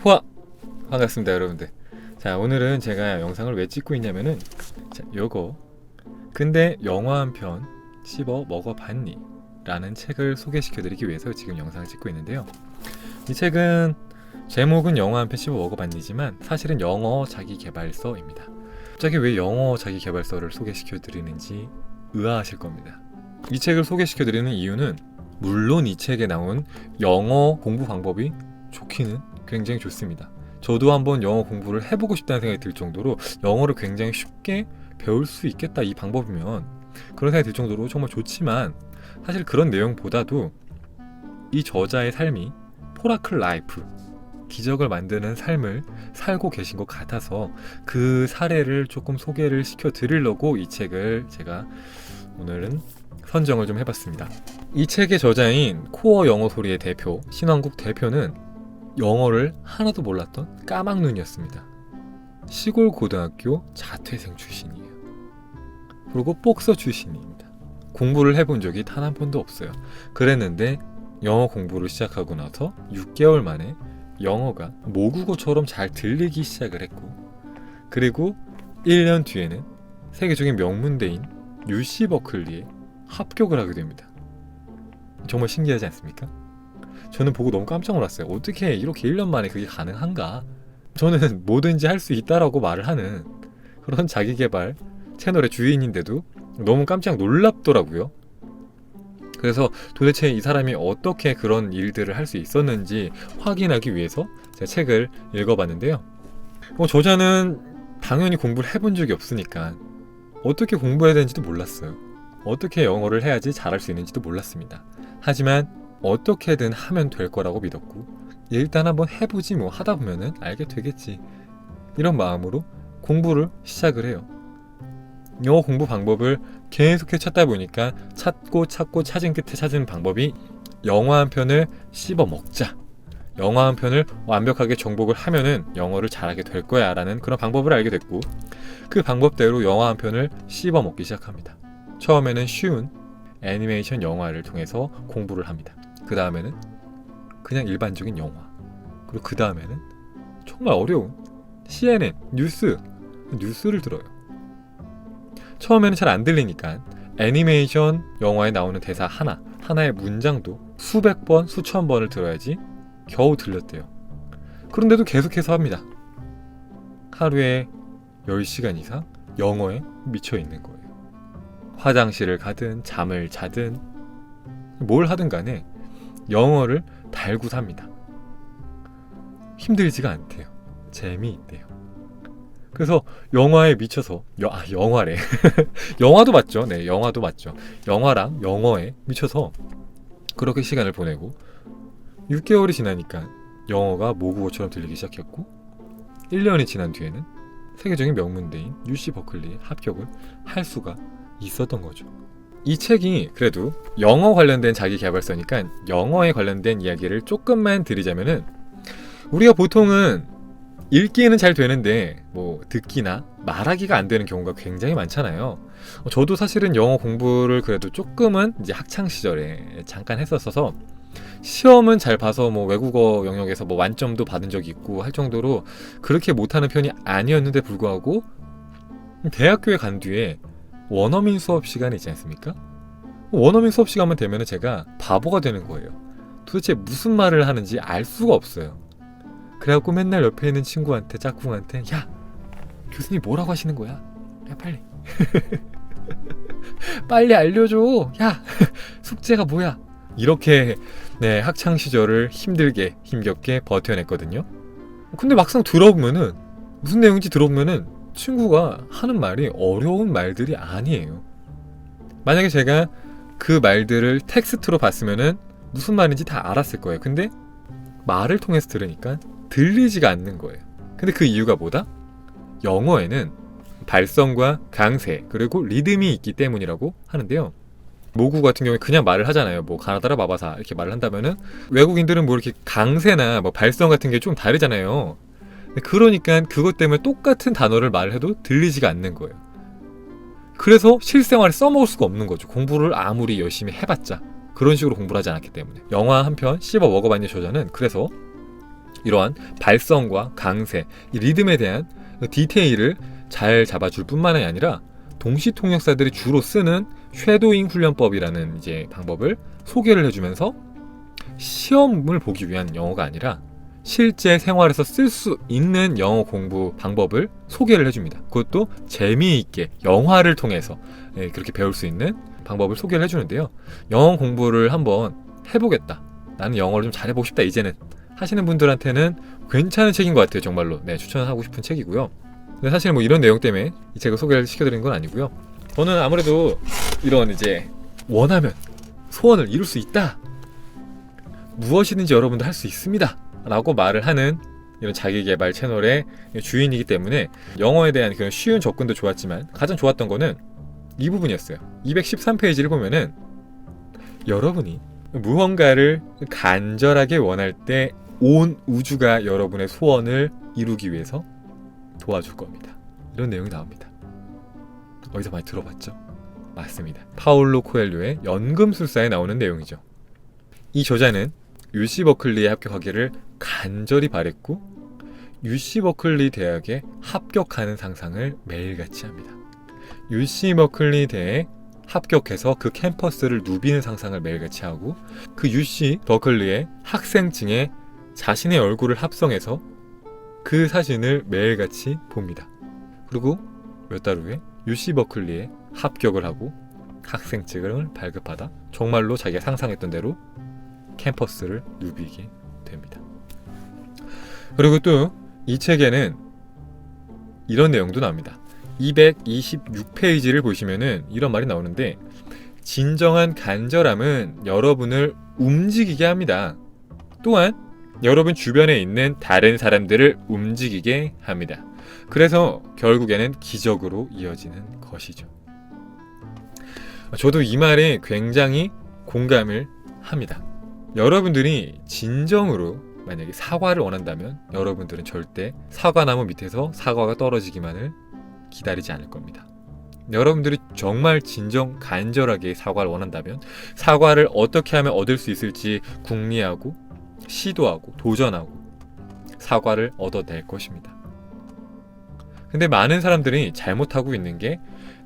포아! 반갑습니다 여러분들. 자, 오늘은 제가 영상을 왜 찍고 있냐면은 요거 근데 영화 한 편 씹어 먹어봤니? 라는 책을 소개시켜 드리기 위해서 지금 영상을 찍고 있는데요. 이 책은 제목은 영화 한 편 씹어 먹어봤니지만 사실은 영어 자기계발서입니다. 갑자기 왜 영어 자기계발서를 소개시켜 드리는지 의아하실 겁니다. 이 책을 소개시켜 드리는 이유는 물론 이 책에 나온 영어 공부 방법이 좋기는 굉장히 좋습니다. 저도 한번 영어 공부를 해보고 싶다는 생각이 들 정도로 영어를 굉장히 쉽게 배울 수 있겠다 이 방법이면 그런 생각이 들 정도로 정말 좋지만 사실 그런 내용보다도 이 저자의 삶이 포라클 라이프 기적을 만드는 삶을 살고 계신 것 같아서 그 사례를 조금 소개를 시켜 드리려고 이 책을 제가 오늘은 선정을 좀 해봤습니다. 이 책의 저자인 코어 영어 소리의 대표 신왕국 대표는 영어를 하나도 몰랐던 까막눈이었습니다. 시골 고등학교 자퇴생 출신이에요. 그리고 복서 출신입니다. 공부를 해본 적이 단 한 번도 없어요. 그랬는데 영어 공부를 시작하고 나서 6개월 만에 영어가 모국어처럼 잘 들리기 시작을 했고, 그리고 1년 뒤에는 세계적인 명문대인 UC 버클리에 합격을 하게 됩니다. 정말 신기하지 않습니까? 저는 보고 너무 깜짝 놀랐어요. 어떻게 이렇게 1년 만에 그게 가능한가? 저는 뭐든지 할 수 있다라고 말을 하는 그런 자기계발 채널의 주인인데도 너무 깜짝 놀랍더라고요. 그래서 도대체 이 사람이 어떻게 그런 일들을 할 수 있었는지 확인하기 위해서 제가 책을 읽어봤는데요. 저자는 당연히 공부를 해본 적이 없으니까 어떻게 공부해야 되는지도 몰랐어요. 어떻게 영어를 해야지 잘할 수 있는지도 몰랐습니다. 하지만 어떻게든 하면 될 거라고 믿었고, 일단 한번 해보지 뭐 하다 보면은 알게 되겠지, 이런 마음으로 공부를 시작을 해요. 영어 공부 방법을 계속해서 찾다 보니까 찾고 찾은 끝에 찾은 방법이 영화 한 편을 씹어 먹자, 영화 한 편을 완벽하게 정복을 하면은 영어를 잘하게 될 거야 라는 그런 방법을 알게 됐고, 그 방법대로 영화 한 편을 씹어 먹기 시작합니다. 처음에는 쉬운 애니메이션 영화를 통해서 공부를 합니다. 그 다음에는 그냥 일반적인 영화, 그리고 그 다음에는 정말 어려운 CNN, 뉴스를 들어요. 처음에는 잘 안 들리니까 애니메이션 영화에 나오는 대사 하나의 문장도 수백 번, 수천 번을 들어야지 겨우 들렸대요. 그런데도 계속해서 합니다. 하루에 10시간 이상 영어에 미쳐 있는 거예요. 화장실을 가든 잠을 자든 뭘 하든 간에 영어를 달고 삽니다. 힘들지가 않대요. 재미있대요. 그래서 영화에 미쳐서 영화래 영화도 맞죠. 네, 영화도 맞죠. 영화랑 영어에 미쳐서 그렇게 시간을 보내고 6개월이 지나니까 영어가 모국어처럼 들리기 시작했고, 1년이 지난 뒤에는 세계적인 명문대인 UC 버클리에 합격을 할 수가 있었던 거죠. 이 책이 그래도 영어 관련된 자기계발서니까 영어에 관련된 이야기를 조금만 드리자면은, 우리가 보통은 읽기는 잘 되는데 뭐 듣기나 말하기가 안 되는 경우가 굉장히 많잖아요. 저도 사실은 영어 공부를 그래도 조금은 이제 학창 시절에 잠깐 했었어서 시험은 잘 봐서 뭐 외국어 영역에서 뭐 만점도 받은 적이 있고 할 정도로 그렇게 못하는 편이 아니었는데 불구하고 대학교에 간 뒤에 원어민 수업 시간이 있지 않습니까? 원어민 수업 시간만 되면 제가 바보가 되는 거예요. 도대체 무슨 말을 하는지 알 수가 없어요. 그래갖고 맨날 옆에 있는 친구한테, 짝꿍한테, 야, 교수님 뭐라고 하시는 거야? 야, 빨리 빨리 알려줘. 야, 숙제가 뭐야? 이렇게 네, 학창 시절을 힘겹게 버텨냈거든요. 근데 막상 들어보면은 무슨 내용인지 들어보면은 친구가 하는 말이 어려운 말들이 아니에요. 만약에 제가 그 말들을 텍스트로 봤으면은 무슨 말인지 다 알았을 거예요. 근데 말을 통해서 들으니까 들리지가 않는 거예요. 근데 그 이유가 뭐다? 영어에는 발성과 강세 그리고 리듬이 있기 때문이라고 하는데요. 모국어 같은 경우에 그냥 말을 하잖아요. 뭐 가나다라 마바사 이렇게 말을 한다면은 외국인들은 뭐 이렇게 강세나 뭐 발성 같은 게 좀 다르잖아요. 그러니까 그것 때문에 똑같은 단어를 말해도 들리지가 않는 거예요. 그래서 실생활에 써먹을 수가 없는 거죠. 공부를 아무리 열심히 해봤자 그런 식으로 공부를 하지 않았기 때문에. 영화 한 편 씹어 먹어봤니 저자는 그래서 이러한 발성과 강세, 이 리듬에 대한 디테일을 잘 잡아줄 뿐만이 아니라 동시 통역사들이 주로 쓰는 쉐도잉 훈련법이라는 이제 방법을 소개를 해주면서 시험을 보기 위한 영어가 아니라 실제 생활에서 쓸 수 있는 영어 공부 방법을 소개를 해줍니다. 그것도 재미있게 영화를 통해서 그렇게 배울 수 있는 방법을 소개를 해주는데요. 영어 공부를 한번 해보겠다, 나는 영어를 좀 잘해보고 싶다 이제는 하시는 분들한테는 괜찮은 책인 것 같아요. 정말로 추천하고 싶은 책이고요. 근데 사실 뭐 이런 내용 때문에 이 책을 소개를 시켜드리는 건 아니고요. 저는 아무래도 이런 이제 원하면 소원을 이룰 수 있다, 무엇이든지 여러분도 할 수 있습니다 라고 말을 하는 이런 자기개발 채널의 주인이기 때문에 영어에 대한 그런 쉬운 접근도 좋았지만 가장 좋았던 거는 이 부분이었어요. 213페이지를 보면은 여러분이 무언가를 간절하게 원할 때 온 우주가 여러분의 소원을 이루기 위해서 도와줄 겁니다. 이런 내용이 나옵니다. 어디서 많이 들어봤죠? 맞습니다. 파울로 코엘료의 연금술사에 나오는 내용이죠. 이 저자는 UC 버클리에 합격하기를 간절히 바랬고 UC 버클리 대학에 합격하는 상상을 매일같이 합니다. UC 버클리 대에 합격해서 그 캠퍼스를 누비는 상상을 매일같이 하고 그 UC 버클리의 학생증에 자신의 얼굴을 합성해서 그 사진을 매일같이 봅니다. 그리고 몇 달 후에 UC 버클리에 합격을 하고 학생증을 발급하다 정말로 자기가 상상했던 대로 캠퍼스를 누비게 됩니다. 그리고 또 이 책에는 이런 내용도 나옵니다. 226페이지를 보시면은 이런 말이 나오는데, 진정한 간절함은 여러분을 움직이게 합니다. 또한 여러분 주변에 있는 다른 사람들을 움직이게 합니다. 그래서 결국에는 기적으로 이어지는 것이죠. 저도 이 말에 굉장히 공감을 합니다. 여러분들이 진정으로 만약에 사과를 원한다면 여러분들은 절대 사과나무 밑에서 사과가 떨어지기만을 기다리지 않을 겁니다. 여러분들이 정말 진정 간절하게 사과를 원한다면 사과를 어떻게 하면 얻을 수 있을지 궁리하고 시도하고 도전하고 사과를 얻어낼 것입니다. 근데 많은 사람들이 잘못하고 있는 게,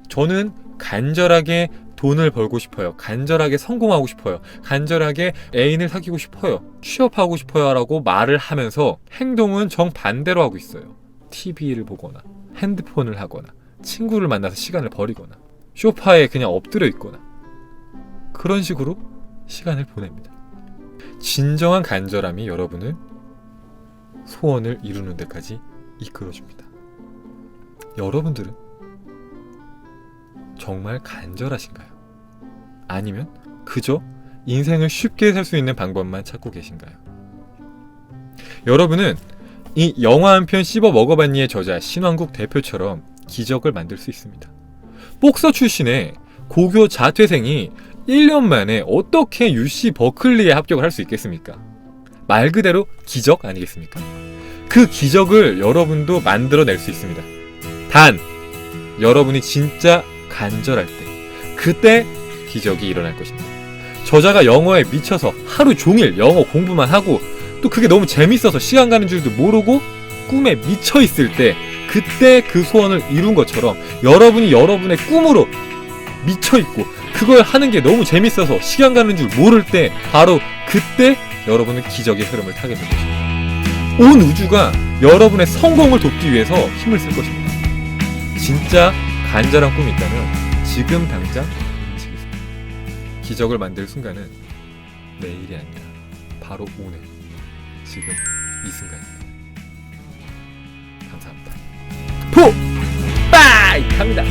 저는 간절하게 돈을 벌고 싶어요, 간절하게 성공하고 싶어요, 간절하게 애인을 사귀고 싶어요, 취업하고 싶어요 라고 말을 하면서 행동은 정반대로 하고 있어요. TV를 보거나 핸드폰을 하거나 친구를 만나서 시간을 버리거나 소파에 그냥 엎드려 있거나 그런 식으로 시간을 보냅니다. 진정한 간절함이 여러분을 소원을 이루는 데까지 이끌어줍니다. 여러분들은 정말 간절하신가요? 아니면 그저 인생을 쉽게 살 수 있는 방법만 찾고 계신가요? 여러분은 이 영화 한 편 씹어 먹어봤니의 저자 신왕국 대표처럼 기적을 만들 수 있습니다. 복서 출신의 고교 자퇴생이 1년 만에 어떻게 UC 버클리에 합격을 할 수 있겠습니까? 말 그대로 기적 아니겠습니까? 그 기적을 여러분도 만들어낼 수 있습니다. 단, 여러분이 진짜 간절할 때, 그때 기적이 일어날 것입니다. 저자가 영어에 미쳐서 하루 종일 영어 공부만 하고 또 그게 너무 재밌어서 시간 가는 줄도 모르고 꿈에 미쳐 있을 때, 그때 그 소원을 이룬 것처럼 여러분이 여러분의 꿈으로 미쳐 있고 그걸 하는 게 너무 재밌어서 시간 가는 줄 모를 때, 바로 그때 여러분은 기적의 흐름을 타게 된 것입니다. 온 우주가 여러분의 성공을 돕기 위해서 힘을 쓸 것입니다. 진짜 간절한 꿈이 있다면 지금 당장 움직이세요. 기적을 만들 순간은 내일이 아니라 바로 오늘, 지금 이 순간입니다. 감사합니다. 포! 빠이! 갑니다.